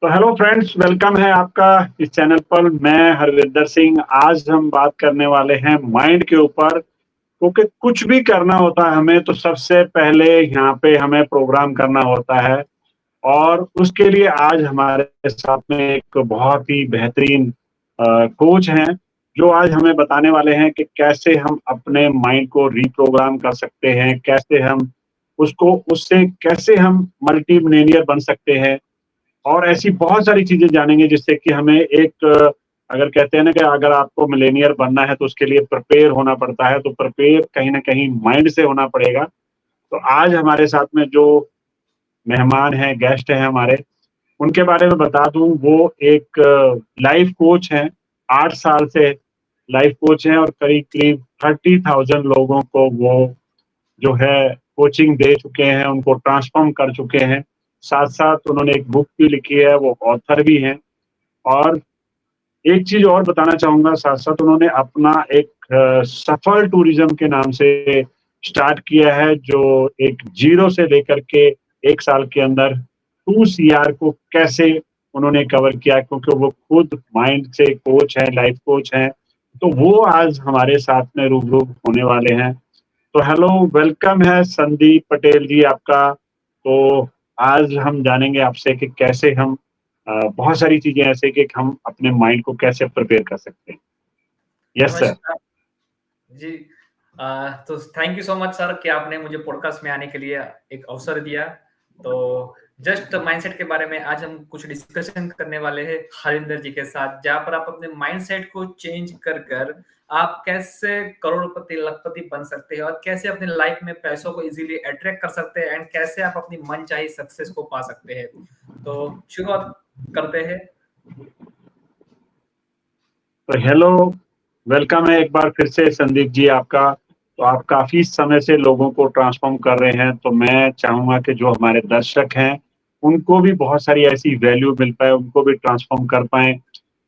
तो hello friends, welcome है आपका इस चैनल पर। मैं हरविंदर सिंह। आज हम बात करने वाले हैं माइंड के ऊपर, क्योंकि कुछ भी करना होता है हमें तो सबसे पहले यहाँ पे हमें प्रोग्राम करना होता है। और उसके लिए आज हमारे साथ में एक बहुत ही बेहतरीन कोच हैं, जो आज हमें बताने वाले हैं कि कैसे हम अपने माइंड को रीप्रोग्राम कर सकते हैं, कैसे हम उसको उससे कैसे हम मल्टी मिलियनेयर बन सकते हैं। और ऐसी बहुत सारी चीजें जानेंगे जिससे कि हमें एक अगर कहते हैं ना कि अगर आपको मिलेनियर बनना है तो उसके लिए प्रिपेयर होना पड़ता है, तो प्रिपेयर कहीं ना कहीं माइंड से होना पड़ेगा। तो आज हमारे साथ में जो मेहमान हैं, गेस्ट हैं हमारे, उनके बारे में बता दूं। वो एक लाइफ कोच हैं। 8 साल से लाइफ कोच हैं और करीब करीब 30,000 लोगों को वो जो है कोचिंग दे चुके हैं, उनको ट्रांसफॉर्म कर चुके हैं। साथ साथ उन्होंने एक बुक भी लिखी है, वो ऑथर भी हैं। और एक चीज और बताना चाहूंगा, साथ साथ उन्होंने अपना एक सफल टूरिज्म के नाम से स्टार्ट किया है, जो एक जीरो से लेकर के 1 साल के अंदर 2 CR को कैसे उन्होंने कवर किया, क्योंकि वो खुद माइंड से कोच हैं, लाइफ कोच हैं। तो वो आज हमारे साथ में रूबरू होने वाले हैं। तो हेलो, वेलकम है संदीप पटेल जी आपका। तो आज हम जानेंगे आपसे कि कैसे हम बहुत सारी चीजें ऐसे कि हम अपने माइंड को कैसे प्रिपेयर कर सकते हैं। Yes sir. नमस्कार जी। तो thank you so much sir कि आपने मुझे पॉडकास्ट में आने के लिए एक अवसर दिया। तो जस्ट माइंडसेट के बारे में आज हम कुछ डिस्कशन करने वाले हैं हरिंदर जी के साथ, जहां पर आप अपने माइंडसेट को चेंज कर कर आप कैसे करोड़पति लखपति बन सकते हैं और कैसे अपने लाइफ में पैसों को इजीली अट्रैक्ट कर सकते हैं एंड कैसे आप अपनी मनचाही सक्सेस को पा सकते हैं। तो शुरुआत करते हैं। तो हेलो, वेलकम है एक बार फिर से संदीप जी आपका। तो आप काफी समय से लोगों को ट्रांसफॉर्म कर रहे हैं, तो मैं चाहूंगा कि जो हमारे दर्शक हैं उनको भी बहुत सारी ऐसी वैल्यू मिल पाए, उनको भी ट्रांसफॉर्म कर पाए।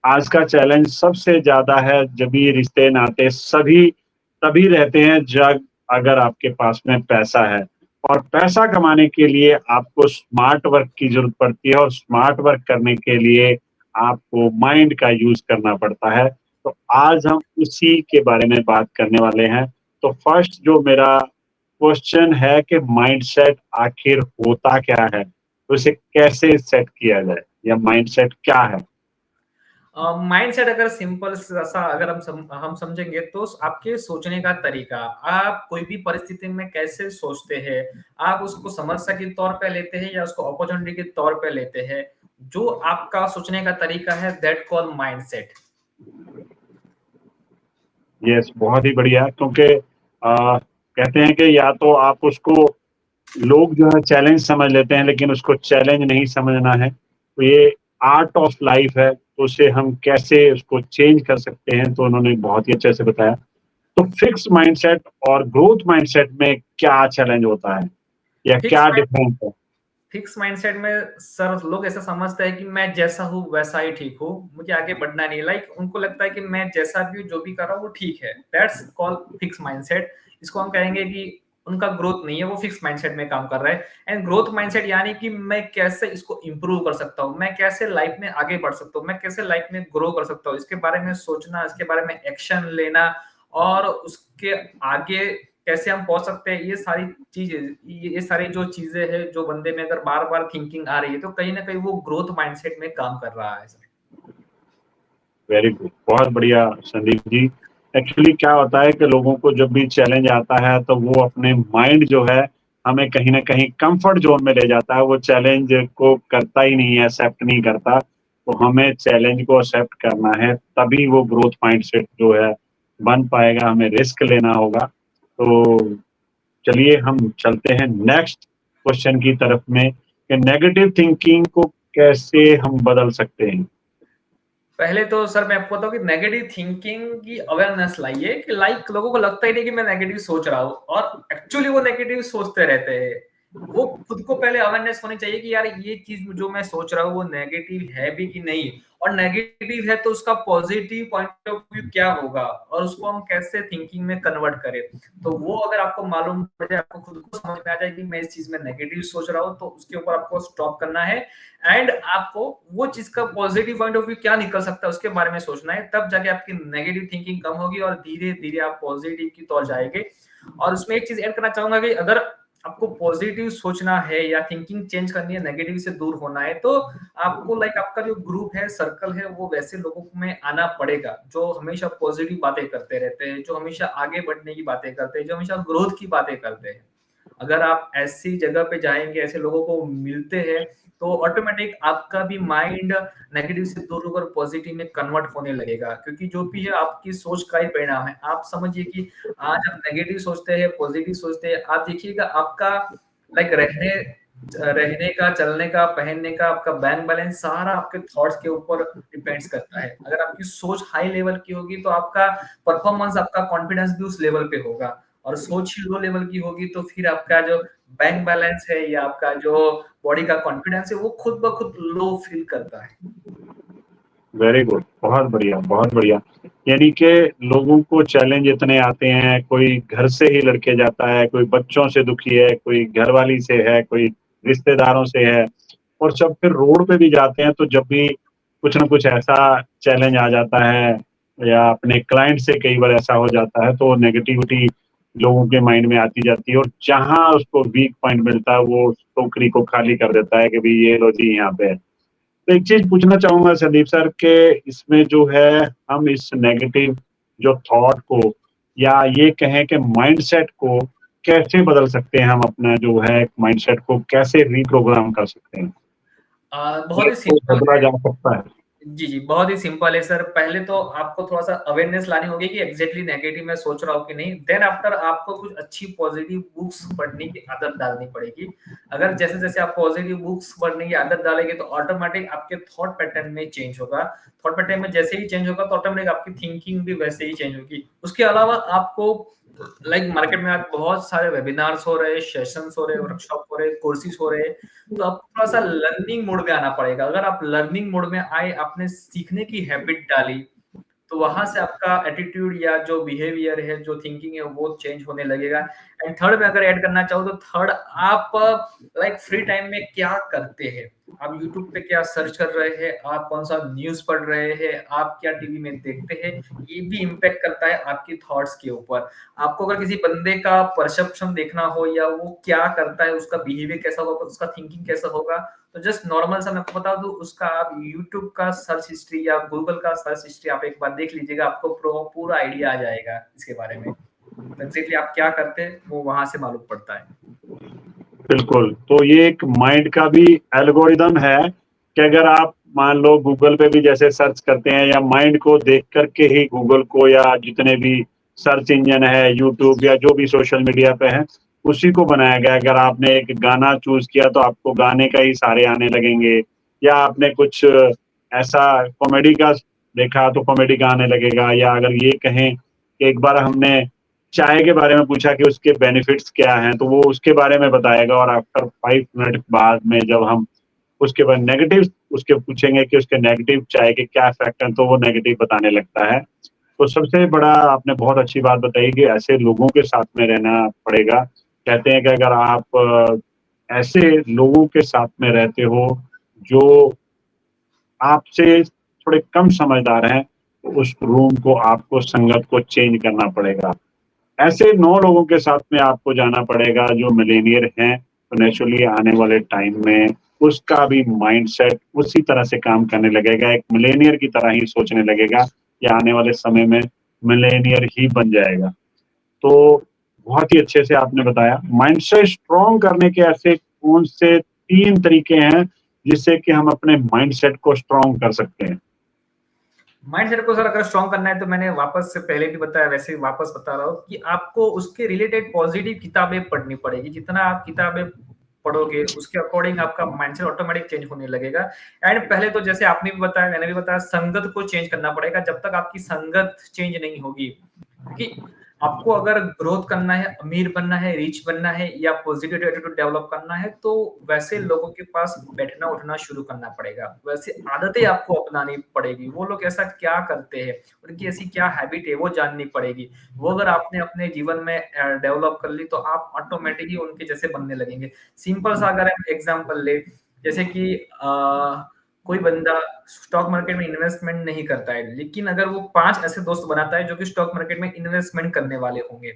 आज का चैलेंज सबसे ज्यादा है, जब ये रिश्ते नाते सभी तभी रहते हैं जब अगर आपके पास में पैसा है। और पैसा कमाने के लिए आपको स्मार्ट वर्क की जरूरत पड़ती है, और स्मार्ट वर्क करने के लिए आपको माइंड का यूज करना पड़ता है। तो आज हम उसी के बारे में बात करने वाले हैं। तो फर्स्ट जो मेरा क्वेश्चन है कि माइंडसेट आखिर होता क्या है, तो इसे कैसे सेट किया जाए, या माइंडसेट क्या है? माइंडसेट अगर सिंपल सा अगर हम समझेंगे तो आपके सोचने का तरीका, आप कोई भी परिस्थिति में कैसे सोचते हैं, आप उसको समस्या के तौर पे लेते हैं या उसको अपॉर्चुनिटी के तौर पे लेते हैं, जो आपका सोचने का तरीका है दैट कॉल माइंडसेट। यस, बहुत ही बढ़िया। क्योंकि कहते हैं कि या तो आप उसको, लोग जो है चैलेंज समझ लेते हैं, लेकिन उसको चैलेंज नहीं समझना है। तो ये आर्ट ऑफ लाइफ है, तो उसे हम कैसे उसको चेंज कर सकते हैं, तो उन्होंने बहुत ही अच्छे से बताया। तो फिक्स माइंडसेट और ग्रोथ माइंडसेट में क्या चैलेंज होता है, या फिक्स क्या डिफरेंस है? फिक्स माइंडसेट में सर लोग ऐसा समझते हैं कि मैं जैसा हूँ वैसा ही ठीक हूँ, मुझे आगे बढ़ना नहीं। उनको लगता है कि मैं जैसा भी हूँ, जो भी कर रहा हूँ वो ठीक है। That's called fix mindset. इसको हम कहेंगे कि उनका ग्रोथ नहीं है, वो फिक्स माइंडसेट में काम कर रहा है। एंड ग्रोथ माइंडसेट यानी कि मैं कैसे इसको इंप्रूव कर सकता हूँ, मैं कैसे लाइफ में आगे बढ़ सकता हूँ, मैं कैसे लाइफ में ग्रो कर सकता हूँ, इसके बारे में सोचना, इसके बारे में एक्शन लेना और उसके आगे कैसे हम पहुंच सकते हैं। ये सारी चीजें, ये सारी जो चीजें हैं, जो बंदे में अगर बार बार थिंकिंग आ रही है तो कहीं ना कहीं वो ग्रोथ माइंडसेट में काम कर रहा है सर। वेरी गुड, बहुत बढ़िया संदीप जी। एक्चुअली क्या होता है कि लोगों को जब भी चैलेंज आता है तो वो अपने माइंड जो है हमें कहीं ना कहीं कंफर्ट जोन में ले जाता है। वो चैलेंज को करता ही नहीं है, एक्सेप्ट नहीं करता। तो हमें चैलेंज को एक्सेप्ट करना है, तभी वो ग्रोथ माइंडसेट जो है बन पाएगा। हमें रिस्क लेना होगा। तो चलिए हम चलते हैं नेक्स्ट क्वेश्चन की तरफ में, कि नेगेटिव थिंकिंग को कैसे हम बदल सकते हैं। पहले तो सर मैं आपको बताऊं कि नेगेटिव थिंकिंग की अवेयरनेस लाइए कि लोगों को लगता ही नहीं कि मैं नेगेटिव सोच रहा हूँ और एक्चुअली वो नेगेटिव सोचते रहते हैं। वो खुद को पहले अवेयरनेस होनी चाहिए कि यार ये चीज जो मैं सोच रहा हूँ वो नेगेटिव है भी कि नहीं। और नेगेटिव है तो उसका पॉजिटिव पॉइंट ऑफ व्यू क्या होगा और उसको हम कैसे थिंकिंग में कन्वर्ट करें। तो वो अगर आपको मालूम पड़ जाए, आपको खुद को समझ में आ जाए कि मैं इस चीज में नेगेटिव सोच रहा हूँ, तो उसके ऊपर आपको स्टॉप करना है एंड आपको वो चीज का पॉजिटिव पॉइंट ऑफ व्यू क्या निकल सकता है उसके बारे में सोचना है। तब जाके आपकी नेगेटिव थिंकिंग कम होगी और धीरे धीरे आप पॉजिटिव की तरफ जाएंगे। और उसमें एक चीज ऐड करना चाहूंगा कि अगर आपको पॉजिटिव सोचना है या थिंकिंग चेंज करनी है, नेगेटिव से दूर होना है, तो आपको आपका जो ग्रुप है, सर्कल है, वो वैसे लोगों में आना पड़ेगा जो हमेशा पॉजिटिव बातें करते रहते हैं, जो हमेशा आगे बढ़ने की बातें करते हैं, जो हमेशा ग्रोथ की बातें करते हैं। अगर आप ऐसी जगह पे जाएंगे, ऐसे लोगों को मिलते हैं, तो ऑटोमेटिक आपका भी माइंड नेगेटिव से दूर होकर पॉजिटिव में कन्वर्ट होने लगेगा, क्योंकि जो भी है आपकी सोच का ही परिणाम है। आप समझिए कि आज आप नेगेटिव सोचते हैं, पॉजिटिव सोचते हैं, आप देखिएगा आपका रहने रहने का, चलने का, पहनने का, आपका बैंक बैलेंस सारा आपके थॉट्स के ऊपर डिपेंड्स करता है। अगर आपकी सोच हाई लेवल की होगी तो आपका परफॉर्मेंस, आपका कॉन्फिडेंस भी उस लेवल पे होगा, और सोच ही लो लेवल की होगी तो फिर आपका जो बैंक बैलेंस है या आपका जो बॉडी का कॉन्फिडेंस है वो खुद ब खुद लो फील करता है। वेरी गुड, बहुत बढ़िया, बहुत बढ़िया। यानी कि लोगों को चैलेंज इतने आते हैं, कोई घर से ही लड़के जाता है, कोई बच्चों से दुखी है, कोई घरवाली से है, कोई रिश्तेदारों से है, और जब फिर रोड पे भी जाते हैं तो जब भी कुछ ना कुछ ऐसा चैलेंज आ जाता है या अपने क्लाइंट से कई बार ऐसा हो जाता है, तो नेगेटिविटी लोगों के माइंड में आती जाती है, और जहाँ उसको वीक पॉइंट मिलता है वो उस टोकरी को खाली कर देता है कि भाई ये लो जी यहाँ पे है। तो एक चीज पूछना चाहूंगा संदीप सर के, इसमें जो है हम इस नेगेटिव जो थॉट को या ये कहें कि माइंडसेट को कैसे बदल सकते हैं, हम अपना जो है माइंडसेट को कैसे रीप्रोग्राम कर सकते हैं, बहुत ही तो सिंपल बदला है। जा सकता है? जी, जी, बहुत ही सिंपल है सर। पहले तो आपको थोड़ा-सा अवेयरनेस लानी होगी कि एग्ज़ैक्टली नेगेटिव मैं सोच रहा हूँ कि नहीं। देन आफ्टर आपको कुछ अच्छी पॉज़िटिव बुक्स पढ़ने की आदत डालनी पड़ेगी। अगर जैसे-जैसे आप पॉज़िटिव बुक्स पढ़ने की आदत डालेंगे तो ऑटोमैटिक आपके थॉट पैटर्न में चेंज होगा। थॉट पैटर्न में जैसे ही चेंज होगा तो ऑटोमैटिक आपकी थिंकिंग भी वैसे ही चेंज होगी। उसके अलावा आपको मार्केट में आज बहुत सारे वेबिनार्स हो रहे हैं, सेशंस हो रहे हैं, वर्कशॉप हो रहे हैं, कोर्सेज़ हो रहे हैं। तो आपको थोड़ा-सा लर्निंग मोड में आना पड़ेगा। अगर आप लर्निंग मोड में आए, आपने सीखने की हैबिट डाली, तो वहाँ से आपका एटीट्यूड या जो बिहेवियर है, जो थिंकिंग है, वो चेंज होने लगेगा। एंड थर्ड में अगर ऐड करना चाहूँ तो थर्ड, आप फ्री टाइम में क्या करते हैं? आप यूट्यूब पे क्या सर्च कर रहे हैं? आप कौन-सा न्यूज़ पढ़ रहे हैं? आप क्या टीवी में देखते हैं? ये भी इम्पैक्ट करता है आपकी थॉट्स के ऊपर। आपको अगर किसी बंदे का परसेप्शन देखना हो या वो क्या करता है, उसका बिहेवियर कैसा होगा, उसका थिंकिंग कैसा होगा, तो जस्ट नॉर्मल सा मैं आपको बता दूं, उसका आप यूट्यूब का सर्च हिस्ट्री या गूगल का सर्च हिस्ट्री आप एक बार देख लीजिएगा, आपको पूरा आइडिया आ जाएगा इसके बारे में। तो एग्जैक्टली आप क्या करते हैं वो वहां से मालूम पड़ता है। बिल्कुल, तो ये एक माइंड का भी एल्गोरिदम है कि अगर आप मान लो गूगल पे भी जैसे सर्च करते हैं, या माइंड को देख करके ही गूगल को या जितने भी सर्च इंजन है, यूट्यूब या जो भी सोशल मीडिया पे है, उसी को बनाया गया। अगर आपने एक गाना चूज किया तो आपको गाने का ही सारे आने लगेंगे, या आपने कुछ ऐसा कॉमेडी का देखा तो कॉमेडी का आने लगेगा, या अगर ये कहें कि एक बार हमने चाय के बारे में पूछा कि उसके बेनिफिट्स क्या हैं, तो वो उसके बारे में बताएगा, और आफ्टर 5 मिनट बाद में जब हम उसके बाद नेगेटिव उसके पूछेंगे कि उसके नेगेटिव चाय के क्या इफेक्ट हैं, तो वो नेगेटिव बताने लगता है। तो सबसे बड़ा आपने बहुत अच्छी बात बताई कि ऐसे लोगों के साथ में रहना पड़ेगा। कहते हैं कि अगर आप ऐसे लोगों के साथ में रहते हो जो आपसे थोड़े कम समझदार हैं, तो उस रूम को आपको संगत को चेंज करना पड़ेगा। ऐसे 9 लोगों के साथ में आपको जाना पड़ेगा जो मिलेनियर हैं, तो नेचुरली आने वाले टाइम में उसका भी माइंडसेट उसी तरह से काम करने लगेगा, एक मिलेनियर की तरह ही सोचने लगेगा, या आने वाले समय में मिलेनियर ही बन जाएगा। तो बहुत ही अच्छे से आपने बताया माइंडसेट स्ट्रॉन्ग करने के ऐसे कौन से 3 तरीके हैं जिससे कि हम अपने माइंडसेट को स्ट्रॉन्ग कर सकते हैं? माइंडसेट को सर अगर स्ट्रॉन्ग करना है तो मैंने वापस से पहले भी बताया, वैसे ही वापस बता रहा हूँ कि आपको उसके रिलेटेड पॉजिटिव किताबें पढ़नी पड़ेगी। जितना आप किताबें पढ़ोगे उसके अकॉर्डिंग आपका माइंडसेट ऑटोमेटिक चेंज होने लगेगा। एंड पहले तो जैसे आपने भी बताया, मैंने भी बताया, संगत को चेंज करना पड़ेगा। जब तक आपकी संगत चेंज नहीं होगी, क्योंकि आपको अगर ग्रोथ करना है, अमीर बनना है, रिच बनना है या पॉजिटिव एटीट्यूड डेवलप करना है, तो वैसे लोगों के पास बैठना उठना शुरू करना पड़ेगा। वैसे आदतें आपको अपनानी पड़ेगी। वो लोग ऐसा क्या करते हैं, उनकी ऐसी क्या हैबिट है, वो जाननी पड़ेगी। वो अगर आपने अपने जीवन में डेवलप कर ली, तो आप ऑटोमेटिकली उनके जैसे बनने लगेंगे। सिंपल सा अगर हम एग्जांपल ले, जैसे कि कोई बंदा स्टॉक मार्केट में इन्वेस्टमेंट नहीं करता है, लेकिन अगर वो 5 ऐसे दोस्त बनाता है जो कि स्टॉक मार्केट में इन्वेस्टमेंट करने वाले होंगे,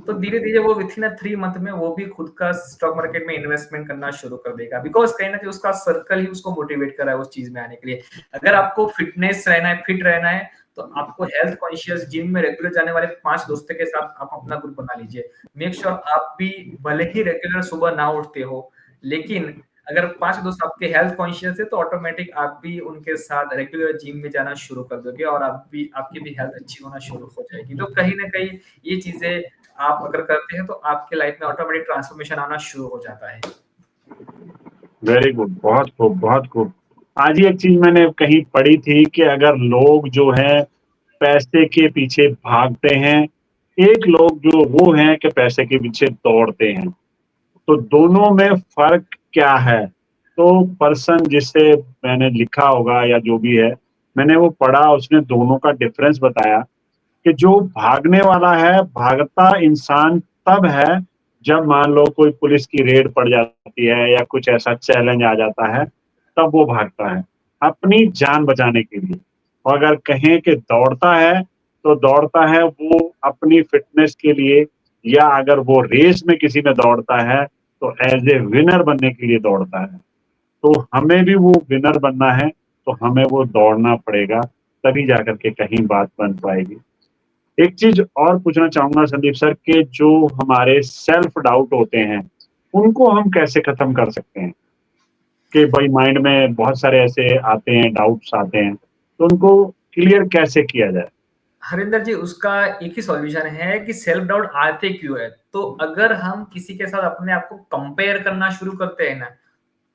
तो धीरे-धीरे वो विथिन 3 मंथ में वो भी खुद का स्टॉक मार्केट में इन्वेस्टमेंट करना शुरू कर देगा। बिकॉज़ कहीं न कहीं उसका सर्कल ही उसको मोटिवेट कर रहा है उस चीज़ में आने के लिए। अगर आपको फिटनेस रहना है, फिट रहना है, तो आपको हेल्थ कॉन्शियस जिम में रेगुलर जाने वाले 5 दोस्तों के साथ आप अपना ग्रुप बना लीजिए। मेक श्योर आप भी भले ही रेगुलर सुबह ना उठते हो, लेकिन अगर 5 दोस्त आपके हेल्थ कॉन्शियस है, तो ऑटोमेटिक आप भी उनके साथ रेगुलर जिम में जाना शुरू कर दोगे और आप भी आपकी भी हेल्थ अच्छी होना शुरू हो जाएगी। तो कहीं न कहीं ये चीज़ें आप अगर करते हैं, तो आपके लाइफ में ऑटोमेटिक ट्रांसफॉर्मेशन आना शुरू हो जाता है। वेरी गुड, बहुत खूब, बहुत खूब। आज ही एक चीज़ मैंने कहीं पढ़ी थी कि अगर लोग जो हैं पैसे के पीछे भागते हैं, एक लोग जो वो हैं कि पैसे के पीछे दौड़ते हैं। तो दोनों में फ़र्क क्या है? तो पर्सन जिससे मैंने लिखा होगा या जो भी है, मैंने वो पढ़ा, उसने दोनों का डिफ़रेंस बताया कि जो भागने वाला है, भागता इंसान तब है जब मान लो कोई पुलिस की रेड पड़ जाती है या कुछ ऐसा चैलेंज आ जाता है, तब वो भागता है, अपनी जान बचाने के लिए। और अगर कहें कि दौड़ता है, तो दौड़ता है वो अपनी फ़िटनेस के लिए, या अगर वो रेस में किसी में दौड़ता है, तो एज़ ए विनर बनने के लिए दौड़ता है। तो हमें भी वो विनर बनना है, तो हमें वो दौड़ना पड़ेगा, तभी जाकर के कहीं बात बन पाएगी। एक चीज़ और पूछना चाहूँगा संदीप सर कि जो हमारे सेल्फ डाउट होते हैं, उनको हम कैसे खत्म कर सकते हैं? कि भाई माइंड में बहुत सारे ऐसे आते हैं, डाउट्स आते हैं, तो उनको क्लियर कैसे किया जाए? हरिंदर जी, उसका एक ही सॉल्यूशन है कि सेल्फ डाउट आते क्यों है? तो अगर हम किसी के साथ अपने आप को कंपेयर करना शुरू करते हैं ना,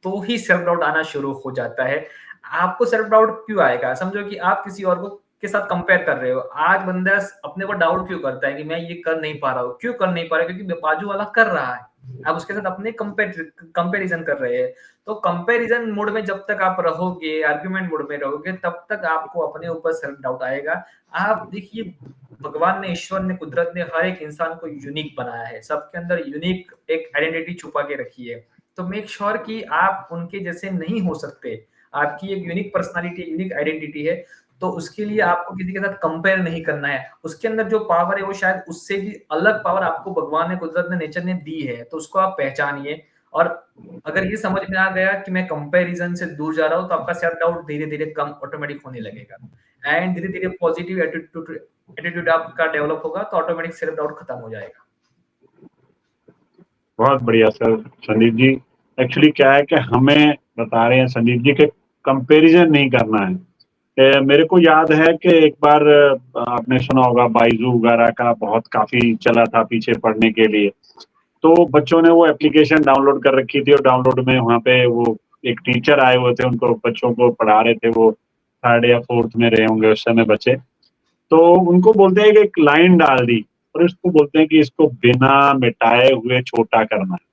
तो ही सेल्फ डाउट आना शुरू हो जाता है। आपको सेल्फ डाउट क्यों आएगा? समझो कि आप किसी और को के साथ कंपेयर कर रहे हो। आज बंदा अपने ऊपर डाउट क्यों करता है कि मैं ये कर नहीं पा रहा हूँ? क्यों कर नहीं पा रहा? क्योंकि बाजू वाला कर रहा है। आप उसके साथ अपने कंपैरिज़न कर रहे हैं। तो कंपैरिज़न मोड में जब तक आप रहोगे, आर्गुमेंट मोड में रहोगे, तब तक आपको अपने ऊपर सेल्फ डाउट आएगा। आप देखिए, भगवान ने, ईश्वर ने, कुदरत ने हर एक इंसान को यूनिक बनाया है। सबके अंदर यूनिक एक आइडेंटिटी छुपा के रखी है। तो मेक श्योर कि आप उनके जैसे नहीं हो सकते। आपकी एक यूनिक पर्सनैलिटी, यूनिक आइडेंटिटी है, तो उसके लिए आपको किसी के साथ कंपेयर नहीं करना है। उसके अंदर जो पावर है, वो शायद उससे भी अलग पावर आपको भगवान ने, कुदरत ने, नेचर ने दी है, तो उसको आप पहचानिए। और अगर ये समझ में आ गया कि मैं कंपैरिज़न से दूर जा रहा हूँ, तो आपका सेल्फ डाउट धीरे-धीरे कम ऑटोमेटिक होने लगेगा। एंड धीरे-धीरे पॉजिटिव एटीट्यूड एटीट्यूड आपका डेवलप होगा, तो ऑटोमेटिक सेल्फ डाउट खत्म हो जाएगा। बहुत बढ़िया सर, संदीप जी। एक्चुअली क्या है कि हमें बता रहे हैं संदीप जी कि कंपैरिज़न नहीं करना है। मेरे को याद है कि एक बार आपने सुना होगा बायजू वगैरह का बहुत काफ़ी चला था पीछे पढ़ने के लिए। तो बच्चों ने वो एप्लीकेशन डाउनलोड कर रखी थी और डाउनलोड में वहाँ पे वो एक टीचर आए हुए थे, उनको बच्चों को पढ़ा रहे थे, वो 3rd या 4th में रहे होंगे उस समय बच्चे। तो उनको बोलते हैं कि एक लाइन डाल दी और इसको बोलते हैं कि इसको बिना मिटाए हुए छोटा करना है।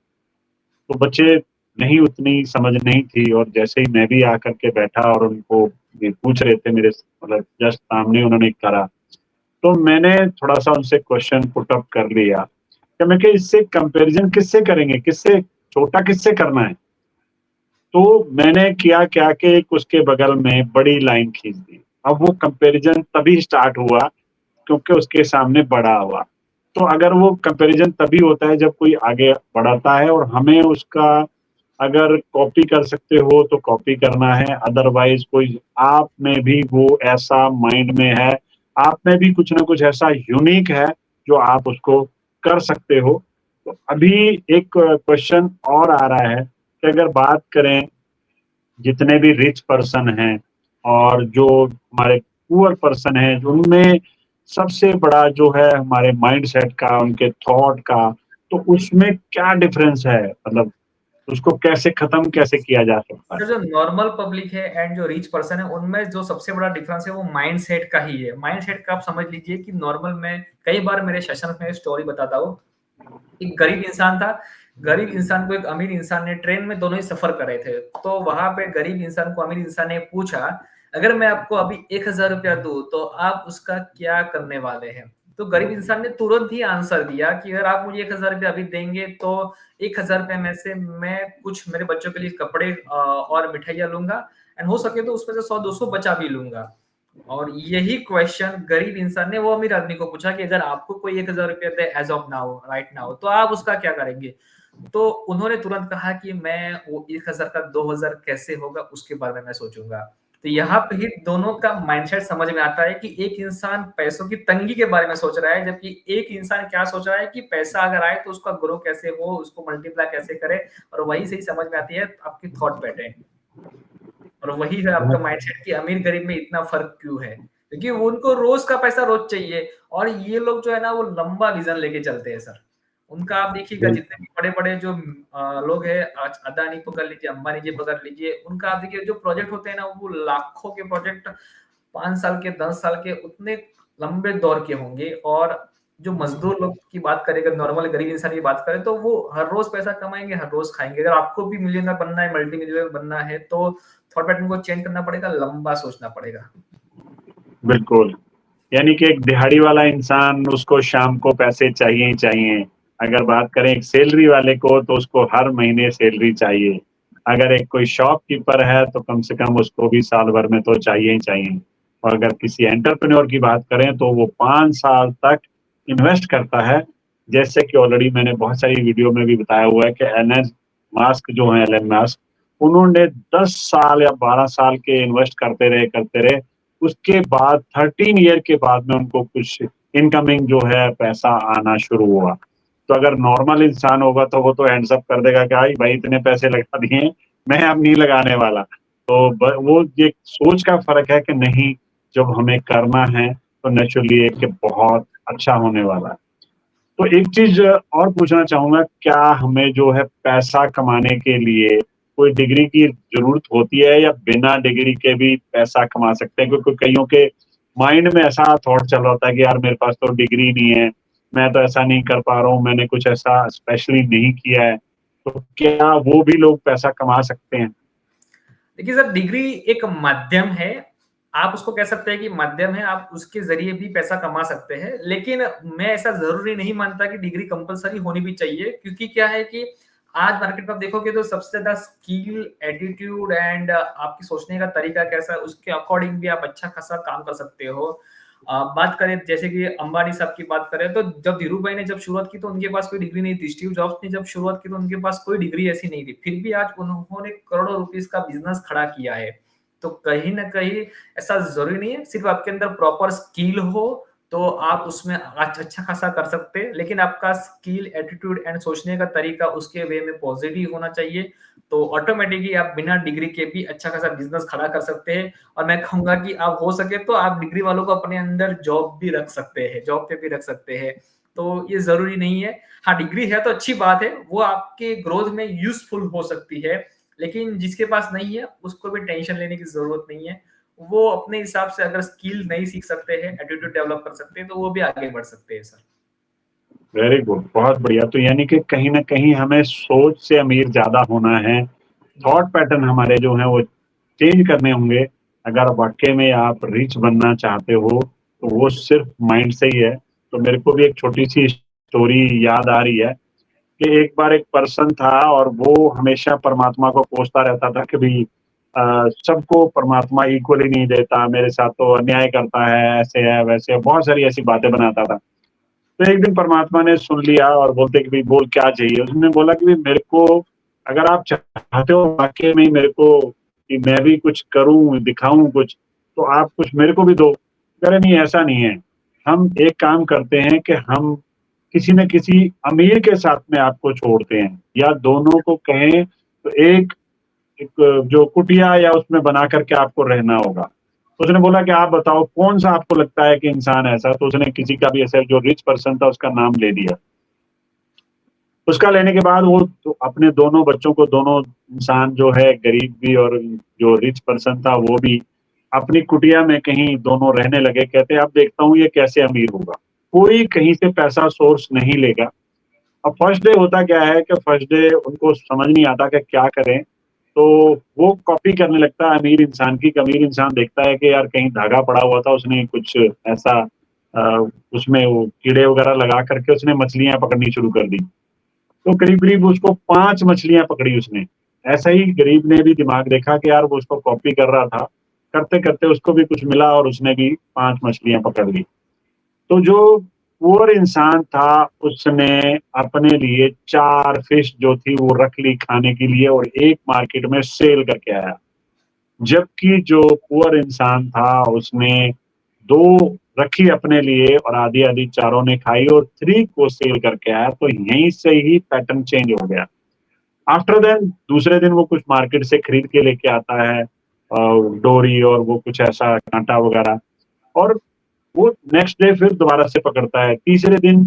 तो बच्चे नहीं, उतनी समझ नहीं थी, और जैसे ही मैं भी आकर के बैठा और उनको ये पूछ रहे थे, मेरे मतलब जस्ट सामने उन्होंने करा, तो मैंने थोड़ा-सा उनसे क्वेश्चन पुट अप कर लिया कि मैं, कि इससे कंपैरिज़न किससे करेंगे? किससे छोटा किससे करना है? तो मैंने किया क्या कि एक उसके बगल में बड़ी लाइन खींच दी। अब वो कंपैरिज़न तभी स्टार्ट हुआ क्योंकि उसके सामने बड़ा हुआ। तो अगर वो कंपैरिज़न तभी होता है जब कोई आगे बढ़ाता है, और हमें उसका अगर कॉपी कर सकते हो तो कॉपी करना है, अदरवाइज़ कोई आप में भी वो ऐसा माइंड में है, आप में भी कुछ ना कुछ ऐसा यूनिक है जो आप उसको कर सकते हो। तो अभी एक क्वेश्चन और आ रहा है कि अगर बात करें जितने भी रिच पर्सन हैं और जो हमारे पुअर पर्सन हैं, उनमें सबसे बड़ा जो है हमारे माइंडसेट का, उनके थॉट का, तो उसमें क्या डिफरेंस है? मतलब उसको कैसे खत्म कैसे किया जा सकता है? सर जो नॉर्मल पब्लिक है एंड जो रिच पर्सन है उनमें जो सबसे बड़ा डिफरेंस है वो माइंडसेट का ही है। माइंडसेट का आप समझ लीजिए कि नॉर्मल में कई बार मेरे सेशन में स्टोरी बताता हूँ। एक गरीब इंसान था, गरीब इंसान को एक अमीर इंसान ने ट्रेन में दोनों ही सफर कर रहे थे। तो वहां पे गरीब इंसान को अमीर इंसान ने पूछा, अगर मैं आपको अभी 1,000 रुपया दूं तो आप उसका क्या करने वाले हैं? तो गरीब इंसान ने तुरंत ही आंसर दिया कि अगर आप मुझे 1,000 रुपया अभी देंगे तो 1,000 रुपये में से मैं कुछ मेरे बच्चों के लिए कपड़े और मिठाइयाँ लूंगा एंड हो सके तो उसमें से 100-200 बचा भी लूंगा। और यही क्वेश्चन गरीब इंसान ने वो अमीर आदमी को पूछा कि अगर आपको कोई 1,000 रुपया दे as of now right now तो आप उसका क्या करेंगे? तो उन्होंने तुरंत कहा कि मैं वो 1,000 का 2,000 कैसे होगा उसके बारे में मैं सोचूंगा। तो यहाँ पे ही दोनों का माइंडसेट समझ में आता है कि एक इंसान पैसों की तंगी के बारे में सोच रहा है, जबकि एक इंसान क्या सोच रहा है कि पैसा अगर आए तो उसका ग्रो कैसे हो, उसको मल्टीप्लाई कैसे करे। और वही से ही समझ में आती है आपकी थॉट पैटर्न। और वही है आपका माइंडसेट कि अमीर गरीब में इतना फर्क क्यों है, क्योंकि उनको रोज का पैसा रोज चाहिए। और ये लोग जो है ना वो लंबा विजन लेके चलते हैं सर। उनका आप देखिएगा जितने भी बड़े बड़े जो लोग हैं, आज अदानी पकड़ लीजिए, अंबानी जी पकड़ लीजिए, उनका आप देखिए जो प्रोजेक्ट होते हैं ना वो लाखों के प्रोजेक्ट 5 साल के 10 साल के उतने लंबे दौर के होंगे। और जो मजदूर लोग की बात करें, अगर नॉर्मल गरीब इंसान की बात करें तो वो हर रोज पैसा कमाएंगे, हर रोज खाएंगे। अगर आपको भी मिलियनर बनना है, मल्टी मिलियनर बनना है तो थॉट पैटर्न को चेंज करना पड़ेगा, लंबा सोचना पड़ेगा। बिल्कुल, यानी कि एक दिहाड़ी वाला इंसान उसको शाम को पैसे चाहिए ही चाहिए। अगर बात करें एक सैलरी वाले को तो उसको हर महीने सैलरी चाहिए। अगर एक कोई शॉपकीपर है तो कम से कम उसको भी साल भर में तो चाहिए ही चाहिए। और अगर किसी एंटरप्रेन्योर की बात करें तो वो 5 साल तक इन्वेस्ट करता है। जैसे कि ऑलरेडी मैंने बहुत सारी वीडियो में भी बताया हुआ है कि एलन मस्क जो हैं, एलन मस्क, उन्होंने 10 साल या 12 साल के इन्वेस्ट करते रहे। उसके बाद 13 ईयर के बाद में उनको कुछ इनकमिंग जो है पैसा आना शुरू हुआ। तो अगर नॉर्मल इंसान होगा तो वो तो हैंड्स अप कर देगा कि भाई इतने पैसे लगा दिए, मैं अब नहीं लगाने वाला। तो वो ये सोच का फर्क है कि नहीं, जब हमें करना है तो नेचुरली एक कि बहुत अच्छा होने वाला है। तो एक चीज और पूछना चाहूंगा, क्या हमें जो है पैसा कमाने के लिए कोई डिग्री की जरूरत होती है या बिना डिग्री के भी पैसा कमा सकते हैं? क्योंकि कईयों के माइंड में ऐसा थॉट चल रहा होता है कि यार मेरे पास तो डिग्री नहीं है, मैं तो ऐसा नहीं कर पा रहा हूँ, मैंने कुछ ऐसा स्पेशली नहीं किया है। तो क्या वो भी लोग पैसा कमा सकते हैं? देखिए सर, डिग्री एक माध्यम है। आप उसको कह सकते हैं कि माध्यम है, आप उसके ज़रिए भी पैसा कमा सकते हैं। लेकिन मैं ऐसा ज़रूरी नहीं मानता कि डिग्री कंपल्सरी होनी भी चाहिए, क्योंकि क्या है कि आज मार्केट में आप देखोगे तो सबसे ज़्यादा स्किल, एटीट्यूड एंड आपकी सोचने का तरीका कैसा है, उसके अकॉर्डिंग भी आप अच्छा खासा काम कर सकते हो। बात करें जैसे कि अंबानी साहब की बात करें तो जब धीरू भाई ने जब शुरुआत की तो उनके पास कोई डिग्री नहीं थी। स्टीव जॉब्स ने जब शुरुआत की तो उनके पास कोई डिग्री ऐसी नहीं थी। फिर भी आज उन्होंने करोड़ों रुपीस का बिज़नेस खड़ा किया है। तो कहीं न कहीं ऐसा ज़रूरी नहीं है, सिर्फ़ आपके अंदर प्रॉपर स्किल हो तो आप उसमें अच्छा खासा कर सकते हैं। लेकिन आपका स्किल, एटीट्यूड एंड सोचने का तरीका उसके वे में पॉजिटिव होना चाहिए। तो ऑटोमैटिकली आप बिना डिग्री के भी अच्छा खासा बिज़नेस खड़ा कर सकते हैं। और मैं कहूँगा कि आप हो सके तो आप डिग्री वालों को अपने अंदर जॉब भी रख सकते हैं, जॉब पे भी रख सकते हैं। तो ये ज़रूरी नहीं है। हाँ, डिग्री है तो अच्छी बात है, वो आपके ग्रोथ में यूज़फुल हो सकती है। लेकिन जिसके पास नहीं है, उसको भी टेंशन लेने की ज़रूरत नहीं है। वो अपने हिसाब से अगर स्किल नहीं सीख सकते हैं, एटीट्यूड डेवलप कर सकते हैं, तो वो भी आगे बढ़ सकते हैं सर। वेरी गुड, बहुत बढ़िया। तो यानी कि कहीं न कहीं हमें सोच से अमीर ज़्यादा होना है, जी। थॉट पैटर्न हमारे जो हैं वो चेंज करने होंगे। अगर वाक़ई में आप रिच बनना चाहते हो, तो वो सिर्फ़ माइंड से ही है। तो मेरे को भी एक छोटी-सी स्टोरी याद आ रही है कि एक बार एक पर्सन था और वो हमेशा परमात्मा को कोसता रहता था कि भई सबको परमात्मा इक्वली नहीं देता, मेरे साथ तो अन्याय करता है, ऐसे है, वैसे है, बहुत सारी ऐसी बातें बनाता था। तो एक दिन परमात्मा ने सुन लिया और बोलते कि भई बोल क्या चाहिए? उसने बोला कि भई मेरे को, अगर आप चाहते हो वाक़ई में मेरे को कि मैं भी कुछ करूँ, दिखाऊँ कुछ, तो आप कुछ मेरे को भी दो। कह रहे नहीं ऐसा नहीं है। हम एक काम करते हैं कि हम किसी न किसी अमीर के साथ में आपको छोड़ते हैं, या दोनों को कहें तो एक एक जो कुटिया या उसमें बना कर के आपको रहना होगा। तो उसने बोला कि आप बताओ कौन-सा आपको लगता है कि इंसान ऐसा? तो उसने किसी का भी ऐसे जो रिच पर्सन था उसका नाम ले लिया। उसका लेने के बाद वो तो अपने दोनों बच्चों को, दोनों इंसान जो है गरीब भी और जो रिच पर्सन था वो भी, अपनी कुटिया में कहीं दोनों रहने लगे। कहते अब देखता हूँ ये कैसे अमीर होगा, कोई कहीं से पैसा सोर्स नहीं लेगा। अब फर्स्ट डे होता क्या है कि फर्स्ट डे उनको समझ नहीं आता कि क्या करें, तो वो कॉपी करने लगता है अमीर इंसान की। अमीर इंसान देखता है कि यार कहीं धागा पड़ा हुआ था, उसने कुछ ऐसा उसमें वो कीड़े वगैरह लगा करके उसने मछलियां पकड़नी शुरू कर दी। तो करीब-करीब उसको 5 मछलियाँ पकड़ी उसने। ऐसा ही गरीब ने भी दिमाग देखा कि यार वो उसको कॉपी कर रहा था, करते-करते उसको भी कुछ मिला और उसने भी 5 मछलियाँ पकड़ ली। तो जो पुअर इंसान था उसने अपने लिए 4 फिश जो थी वो रख ली खाने के लिए और एक मार्केट में सेल करके आया। जबकि जो पुअर इंसान था उसने 2 रखी अपने लिए और आधी-आधी चारों ने खाई और 3 को सेल करके आया। तो यहीं से ही पैटर्न चेंज हो गया। आफ्टर देन दूसरे दिन वो कुछ मार्केट से खरीद के लेके आता है डोरी और वो कुछ ऐसा काँटा वगैरह, और वो नेक्स्ट डे फिर दोबारा से पकड़ता है। तीसरे दिन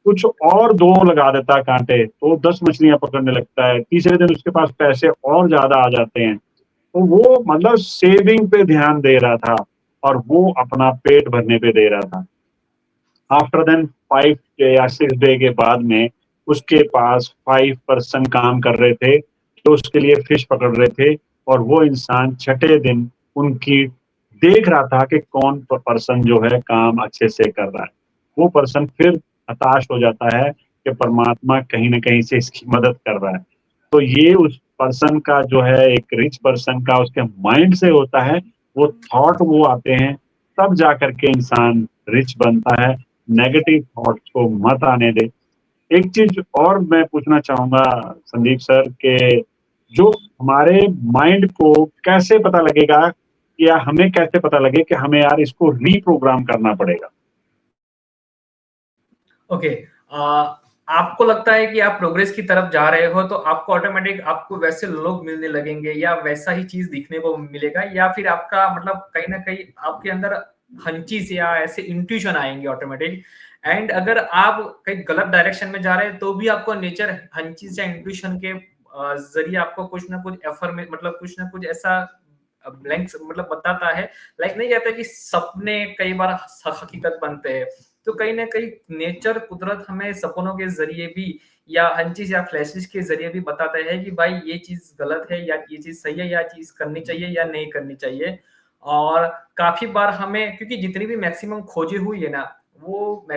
कुछ और 2 लगा देता है काँटे, तो 10 मछलियाँ पकड़ने लगता है। तीसरे दिन उसके पास पैसे और ज़्यादा आ जाते हैं। तो वो मतलब सेविंग पे ध्यान दे रहा था और वो अपना पेट भरने पे दे रहा था। आफ्टर देन 5 या 6 डे के बाद में उसके पास 5 पर्सन काम कर रहे थे, जो उसके लिए फिश पकड़ रहे थे, और वो इंसान छठे दिन उनकी देख रहा था कि कौन पर्सन जो है काम अच्छे से कर रहा है। वो पर्सन फिर हताश हो जाता है कि परमात्मा कहीं न कहीं से इसकी मदद कर रहा है। तो ये उस पर्सन का जो है, एक रिच पर्सन का उसके माइंड से होता है, वो थॉट वो आते हैं, तब जाकर के इंसान रिच बनता है। नेगेटिव थॉट्स को मत आने दें। एक चीज़ और मैं पूछना चाहूँगा संदीप सर के, जो हमारे माइंड को कैसे पता लगेगा, या हमें कैसे पता लगे कि हमें यार इसको रीप्रोग्राम करना पड़ेगा? ओके। आपको लगता है कि आप प्रोग्रेस की तरफ जा रहे हो तो आपको ऑटोमेटिक आपको वैसे लोग मिलने लगेंगे या वैसा ही चीज दिखने को मिलेगा, या फिर आपका मतलब कहीं ना कहीं आपके अंदर हंचीज या ऐसे इंट्यूशन आएंगे ऑटोमेटिक। एंड अगर आप कहीं गलत डायरेक्शन में जा रहे हैं तो भी आपको नेचर हंचीज या इंट्यूशन के जरिए आपको कुछ ना कुछ एफर में मतलब कुछ ना कुछ ऐसा ब्लैंक्स मतलब बताता है। लाइक नहीं कहता कि सपने कई बार हकीकत बनते हैं, तो कहीं ना कहीं नेचर कुदरत हमें सपनों के जरिए भी या हंचिस या फ्लैशेस के जरिए भी बताता है कि भाई ये चीज गलत है या ये चीज सही है या चीज करनी चाहिए या नहीं करनी चाहिए। और काफी बार हमें क्योंकि जितनी भी मैक्सिमम खोजें हुई है ना, वो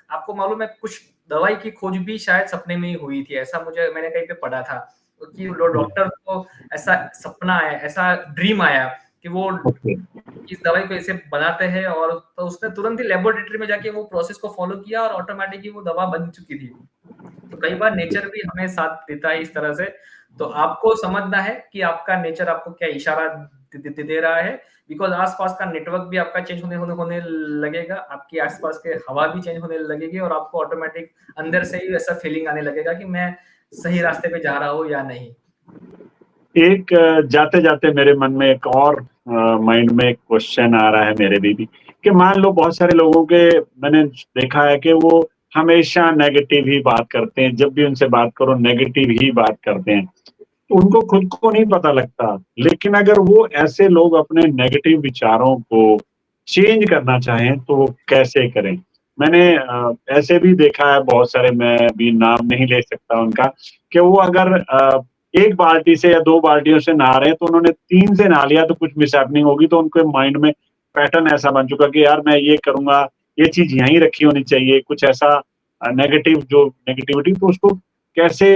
आपको मालूम है कुछ दवाई की खोज भी शायद सपने में ही हुई थी, ऐसा मुझे मैंने कहीं पे पढ़ा था कि जी, डॉक्टर को ऐसा सपना आया, ऐसा ड्रीम आया कि वो ओके। इस दवाई को ऐसे बनाते हैं, और तो उसने तुरंत ही लेबोरेटरी में जाके वो प्रोसेस को फॉलो किया और ऑटोमेटिकली वो दवा बन चुकी थी। तो कई बार नेचर भी हमें साथ देता है इस तरह से। तो आपको समझना है कि आपका नेचर आपको क्या इशारा दे रहा है, बिकॉज़ आस-पास का नेटवर्क भी आपका चेंज होने लगेगा, आपके आस-पास के हवा भी चेंज होने लगेगी और आपको ऑटोमेटिक अंदर से ही ऐसा फीलिंग आने लगेगा कि मैं सही रास्ते पे जा रहा हूँ या नहीं। एक जाते-जाते मेरे मन में एक और माइंड में एक क्वेश्चन आ रहा है मेरे भी कि मान लो बहुत सारे लोगों के, मैंने देखा है कि वो हमेशा नेगेटिव ही बात करते हैं, जब भी उनसे बात करो नेगेटिव ही बात करते हैं। तो उनको खुद को नहीं पता लगता, लेकिन अगर वो ऐसे लोग अपने नेगेटिव विचारों को चेंज करना चाहें तो वो कैसे करें? मैंने ऐसे भी देखा है बहुत सारे, मैं अभी नाम नहीं ले सकता उनका, कि वो अगर 1 बाल्टी से या 2 बाल्टियों से नहा रहे हैं तो उन्होंने 3 से नहा लिया तो कुछ मिसहैपनिंग होगी, तो उनके माइंड में पैटर्न ऐसा बन चुका कि यार मैं ये करूँगा, ये चीज़ यहीं रखी होनी चाहिए, कुछ ऐसा नेगेटिव जो नेगेटिविटी, तो उसको कैसे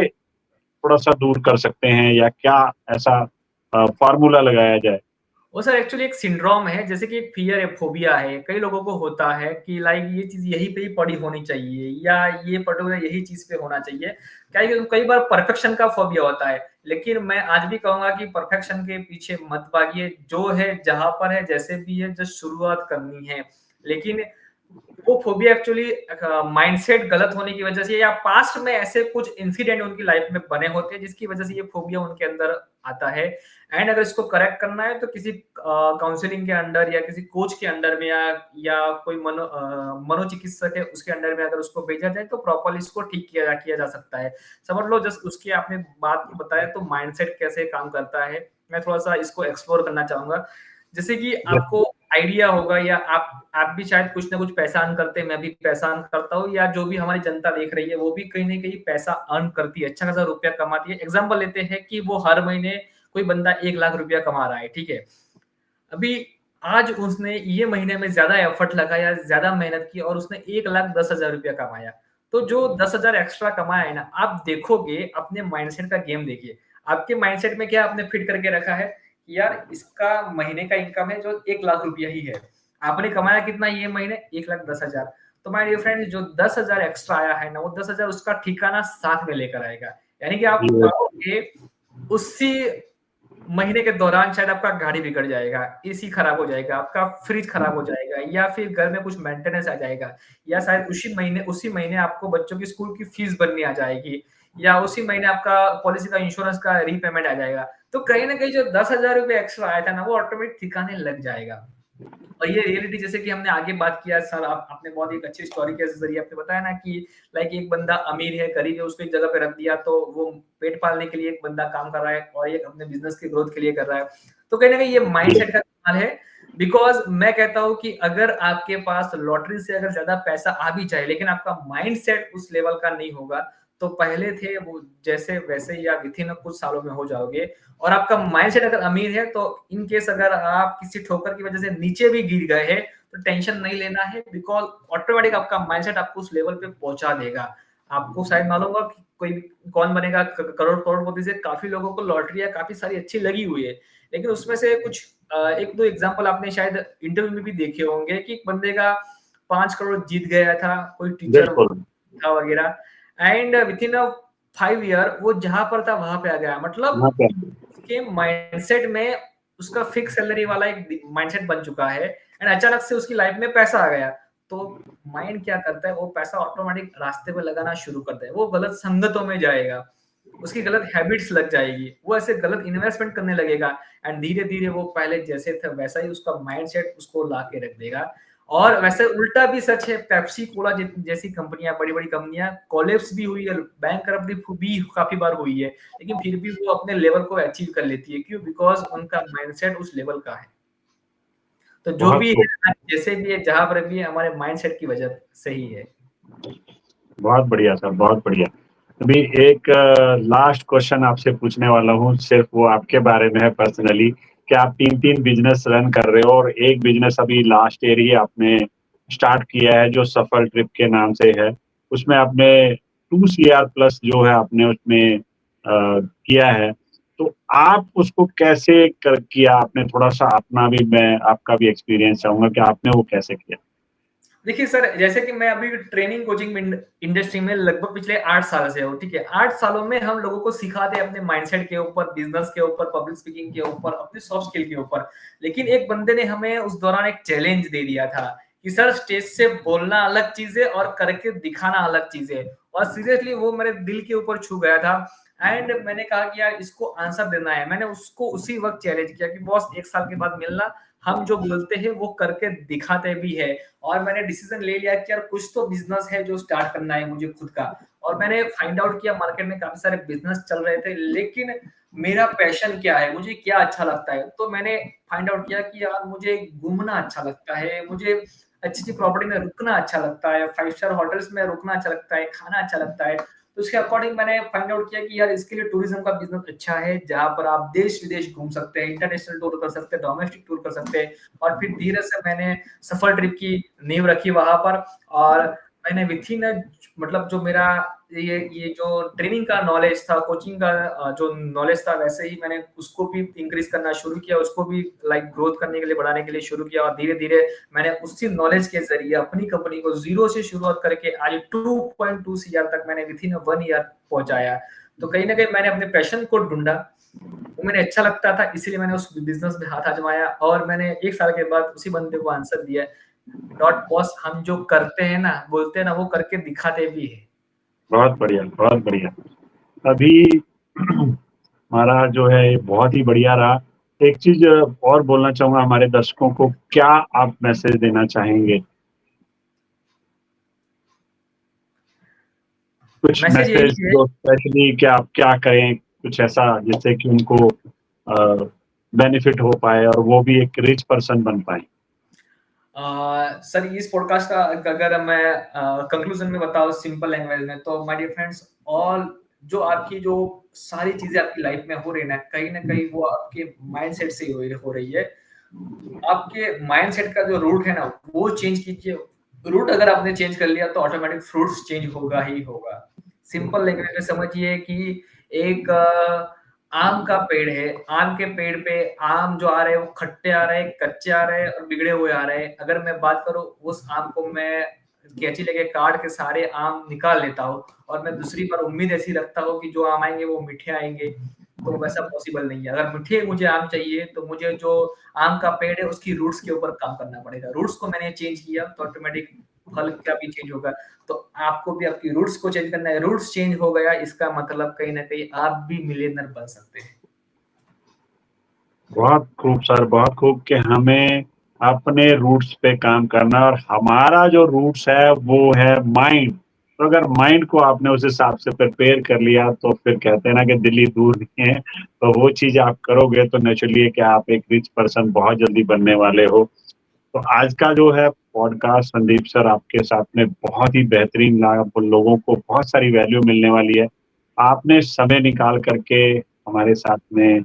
थोड़ा-सा दूर कर सकते हैं, या क्या ऐसा फ़ॉर्मूला लगाया जाए? वो सर एक्चुअली एक सिंड्रोम है, जैसे कि एक फ़ियर है, फ़ोबिया है। कई लोगों को होता है कि लाइक ये चीज़ यहीं पे ही पड़ी होनी चाहिए या ये पर्टिकुलर यही चीज़ पे होना चाहिए। क्या है कि कई बार परफेक्शन का फ़ोबिया होता है, लेकिन मैं आज भी कहूँगा कि परफेक्शन के पीछे मत भागिए। जो है, जहाँ पर है, जैसे भी है, जस्ट शुरुआत करनी है। लेकिन वो फोबिया एक्चुअली माइंडसेट गलत होने की वजह से या पास्ट में ऐसे कुछ इंसिडेंट उनकी लाइफ में बने होते हैं जिसकी वजह से ये फोबिया उनके अंदर आता है। एंड अगर इसको करेक्ट करना है तो किसी काउंसलिंग के अंडर या किसी कोच के अंडर में या कोई मनोचिकित्सक है उसके अंडर में अगर उसको भेजा जाए तो प्रॉपरली इसको ठीक किया जा सकता है। समझ लो जस्ट उसकी आपने बात बताया तो माइंडसेट कैसे काम करता है, मैं थोड़ा सा इसको एक्सप्लोर करना चाहूंगा। जैसे कि आपको आइडिया होगा या आप भी शायद कुछ ना कुछ पैसा अर्न करते हैं, मैं भी पैसा अर्न करता हूँ या जो भी हमारी जनता देख रही है वो भी कहीं ना कहीं पैसा अर्न करती है, अच्छा खासा रुपया कमाती है। एग्जाम्पल लेते हैं कि वो हर महीने कोई बंदा 1 लाख रुपया कमा रहा है, ठीक है। अभी आज उसने ये महीने में ज्यादा एफर्ट लगाया, ज्यादा मेहनत की और उसने 1,10,000 रुपया कमाया। तो जो 10,000 एक्स्ट्रा कमाया है ना, आप देखोगे अपने माइंडसेट का गेम देखिए। आपके माइंडसेट में क्या आपने फिट करके रखा है कि यार इसका महीने का इनकम है जो 1 लाख रुपया ही है। आपने कमाया कितना ये महीने? 1,10,000। तो माय डियर फ्रेंड, जो 10,000 एक्स्ट्रा आया है ना, वो 10,000 उसका ठिकाना साथ में लेकर आएगा। यानी कि आप पाओगे उसी महीने के दौरान शायद आपका गाड़ी बिगड़ जाएगा, एसी खराब हो जाएगा, आपका फ्रिज खराब हो जाएगा या फिर घर में कुछ मेंटेनेंस आ जाएगा या शायद उसी महीने आपको बच्चों की स्कूल की फीस भरनी आ जाएगी या उसी महीने आपका पॉलिसी का इंश्योरेंस का रीपेमेंट आ जाएगा। तो कहीं ना कहीं जो 10,000 रुपये एक्स्ट्रा आया था ना, वो ऑटोमेटिक ठिकाने लग जाएगा। और ये रियलिटी जैसे कि हमने आगे बात किया सर, आपने बहुत एक अच्छी स्टोरी के जरिए आपने बताया ना कि लाइक एक बंदा अमीर है, गरीब है, उसको एक जगह पे रख दिया तो वो पेट पालने के लिए एक बंदा काम कर रहा है और एक अपने बिजनेस की ग्रोथ के लिए कर रहा है। तो कहीं ना कहीं ये माइंडसेट का कमाल है। बिकॉज मैं कहता हूँ कि अगर आपके पास लॉटरी से अगर ज्यादा पैसा आ भी जाए लेकिन आपका माइंडसेट उस लेवल का नहीं होगा, तो पहले थे वो जैसे वैसे या विथ इन कुछ सालों में हो जाओगे। और आपका माइंडसेट अगर अमीर है तो इन केस अगर आप किसी ठोकर की वजह से नीचे भी गिर गए हैं तो टेंशन नहीं लेना है, बिकॉज ऑटोमेटिक आपका माइंडसेट आपको उस लेवल पे पहुंचा देगा। आपको शायद मालूम होगा कि कोई कौन बनेगा करोड़ करोड़पति से काफी लोगों को लॉटरी या काफी सारी अच्छी लगी हुई है, लेकिन उसमें से कुछ एक दो एग्जाम्पल आपने शायद इंटरव्यू में भी देखे होंगे कि एक बंदे का 5 करोड़ जीत गया था, कोई टीचर बिल्कुल। था वगैरह, एंड विथ इन 5 ईयर वो जहां पर था वहां पे आ गया। मतलब वहाँ पे उसके माइंडसेट में उसका फिक्स सैलरी वाला एक माइंडसेट बन चुका है एंड अचानक से उसकी लाइफ में पैसा आ गया। तो माइंड क्या करता है, वो पैसा ऑटोमेटिक रास्ते पे लगाना शुरू करता है, वो गलत संगतों में जाएगा, उसकी गलत हैबिट्स लग जाएगी, वो ऐसे गलत इन्वेस्टमेंट करने लगेगा एंड धीरे धीरे वो पहले जैसे थे वैसा ही उसका माइंडसेट उसको ला के रख देगा। और वैसे उल्टा भी सच है, पेप्सी कोला जैसी कंपनियां, बड़ी बड़ी कंपनियां कोलैप्स भी हुई है, बैंक भी काफी बार हुई है, लेकिन फिर भी वो अपने लेवल को अचीव कर लेती है। क्यों? बिकॉज उनका माइंडसेट उस लेवल का है। तो जो बहुत भी खूब। है जैसे भी है जहां पर भी है, हमारे माइंडसेट की वजह से ही है। बहुत बढ़िया सर, बहुत बढ़िया। अभी एक लास्ट क्वेश्चन आपसे पूछने वाला हूँ, सिर्फ वो आपके बारे में है पर्सनली, कि आप 3 बिजनेस रन कर रहे हो और एक बिजनेस अभी लास्ट ईयर ही आपने स्टार्ट किया है जो सफल ट्रिप के नाम से है। उसमें आपने 2 CR प्लस जो है आपने उसमें किया है। तो आप उसको कैसे किया आपने? थोड़ा सा अपना भी, मैं आपका भी एक्सपीरियंस चाहूंगा कि आपने वो कैसे किया। देखिए सर, जैसे कि मैं अभी ट्रेनिंग कोचिंग इंडस्ट्री में लगभग पिछले 8 साल से हूँ, ठीक है। 8 सालों में हम लोगों को सिखाते हैं अपने माइंडसेट के ऊपर, बिजनेस के ऊपर, पब्लिक स्पीकिंग के ऊपर, अपने सॉफ्ट स्किल के ऊपर। लेकिन एक बंदे ने हमें उस दौरान एक चैलेंज दे दिया था कि सर स्टेज से बोलना अलग चीज है और करके दिखाना अलग चीज है। और सीरियसली वो मेरे दिल के ऊपर छू गया था एंड मैंने कहा कि यार इसको आंसर देना है। मैंने उसको उसी वक्त चैलेंज किया कि बॉस 1 साल के बाद मिलना, हम जो बोलते हैं वो करके दिखाते भी है। और मैंने डिसीजन ले लिया कि यार कुछ तो बिजनेस है जो स्टार्ट करना है मुझे खुद का। और मैंने फाइंड आउट किया मार्केट में काफी सारे बिजनेस चल रहे थे, लेकिन मेरा पैशन क्या है, मुझे क्या अच्छा लगता है। तो मैंने फाइंड आउट किया कि यार मुझे घूमना अच्छा लगता है, मुझे अच्छी अच्छी प्रॉपर्टी में रुकना अच्छा लगता है, 5 स्टार होटल्स में रुकना अच्छा लगता है, खाना अच्छा लगता है। तो उसके अकॉर्डिंग मैंने फाइंड आउट किया कि यार इसके लिए टूरिज्म का बिजनेस अच्छा है, जहां पर आप देश विदेश घूम सकते हैं, इंटरनेशनल टूर कर सकते हैं, डोमेस्टिक टूर कर सकते हैं। और फिर धीरे से मैंने सफल ट्रिप की नींव रखी वहां पर। और मैंने विथ इन मतलब जो मेरा ये जो ट्रेनिंग का नॉलेज था, कोचिंग का जो नॉलेज था, वैसे ही मैंने उसको भी इंक्रीज करना शुरू किया, उसको भी लाइक ग्रोथ करने के लिए, बढ़ाने के लिए शुरू किया। और धीरे धीरे मैंने उसी नॉलेज के जरिए अपनी कंपनी को जीरो से शुरुआत करके आज 2.2 CR तक मैंने विथ इन 1 ईयर पहुंचाया। तो कहीं ना कहीं मैंने अपने पैशन को ढूंढा, वो मैंने अच्छा लगता था, इसीलिए मैंने उस बिजनेस में हाथ आजमाया और मैंने 1 साल के बाद उसी बंदे को आंसर दिया। डॉट बॉस हम जो करते हैं ना, बोलते हैं ना, वो करके दिखाते भी है। बहुत बढ़िया, बहुत बढ़िया। अभी हमारा जो है ये बहुत ही बढ़िया रहा। एक चीज़ और बोलना चाहूँगा हमारे दर्शकों को, क्या आप मैसेज देना चाहेंगे? कुछ मैसेज यही मैसेज है। जो स्पेशली कि आप क्या करें, कुछ ऐसा जिससे कि उनको बेनिफिट हो पाए और वो भी एक रिच पर्सन बन पाएँ? सर इस पॉडकास्ट का अगर मैं कंक्लूजन में बताऊँ सिंपल लैंग्वेज में, तो माय डियर फ्रेंड्स, ऑल जो आपकी जो सारी चीजें आपकी लाइफ में हो रही है ना कहीं वो आपके माइंडसेट से ही हो रही है। आपके माइंडसेट का जो रूट है ना, वो चेंज कीजिए। रूट अगर आपने चेंज कर लिया तो ऑटोमेटिक फ्रूट्स चेंज होगा ही होगा। सिंपल लैंग्वेज में समझिए कि एक आम का पेड़ है, आम के पेड़ पे आम जो आ रहे हैं वो खट्टे आ रहे हैं, कच्चे आ रहे हैं और बिगड़े हुए आ रहे हैं। अगर मैं बात करूँ, उस आम को मैं कैंची लेके काट के सारे आम निकाल लेता हूँ और मैं दूसरी बार उम्मीद ऐसी रखता हूँ कि जो आम आएँगे वो मीठे आएँगे, तो वैसा पॉसिबल नहीं है। अगर मीठे मुझे आम चाहिए तो मुझे जो आम का पेड़ है उसकी रूट्स के ऊपर काम करना पड़ेगा। रूट्स को मैंने चेंज किया तो ऑटोमेटिक फल का भी चेंज होगा। तो आपको भी आपकी रूट्स को चेंज करना है। रूट्स चेंज हो गया, इसका मतलब कहीं न कहीं आप भी मिलियनेयर बन सकते हैं। बहुत खूब सर, बहुत खूब कि हमें अपने रूट्स पे काम करना, और हमारा जो रूट्स है वो है माइंड। तो अगर माइंड को आपने उस हिसाब से प्रिपेयर कर लिया तो फिर कहते हैं ना कि दिल्ली दूर नहीं है, तो वो चीज़ आप करोगे तो नेचुरली है कि आप एक रिच पर्सन बहुत जल्दी बनने वाले हो। तो आज का जो है पॉडकास्ट संदीप सर आपके साथ में बहुत ही बेहतरीन लगा, लोगों को बहुत सारी वैल्यू मिलने वाली है। आपने समय निकाल करके हमारे साथ में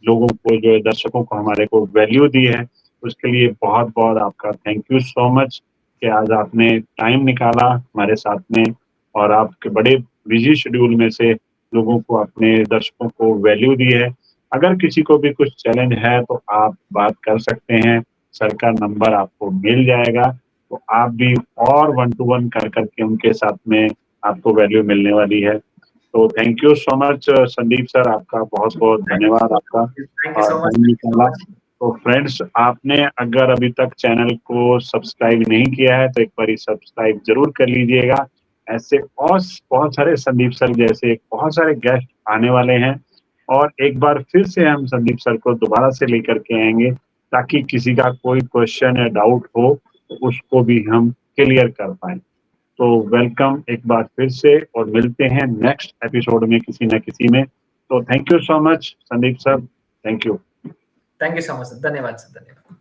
लोगों को, जो है दर्शकों को, हमारे को वैल्यू दी है, उसके लिए बहुत-बहुत आपका थैंक यू सो मच कि आज आपने टाइम निकाला हमारे साथ में, और आपके बड़े बिज़ी शेड्यूल में से लोगों को, अपने दर्शकों को वैल्यू दी है। अगर किसी को भी कुछ चैलेंज है तो आप बात कर सकते हैं, सर का नंबर आपको मिल जाएगा, तो आप भी और 1 टू 1 कर के उनके साथ में आपको वैल्यू मिलने वाली है। तो thank you so much Sandeep sir, आपका बहुत-बहुत धन्यवाद आपका, थैंक यू और so much, time thank you so निकाला। मच। तो फ्रेंड्स, आपने अगर अभी तक चैनल को सब्सक्राइब नहीं किया है तो एक बारी सब्सक्राइब ज़रूर कर लीजिएगा। ऐसे और बहुत सारे संदीप सर जैसे बहुत सारे गेस्ट आने वाले हैं, और एक बार फिर से हम संदीप सर को दोबारा से लेकर के आएँगे, ताकि किसी का कोई क्वेश्चन या डाउट हो तो उसको भी हम क्लियर कर पाएँ। तो वेलकम एक बार फिर से, और मिलते हैं नेक्स्ट एपिसोड में किसी न किसी में। तो thank you so much Sandeep sir, thank you. Thank you so much sir, धन्यवाद सर, धन्यवाद।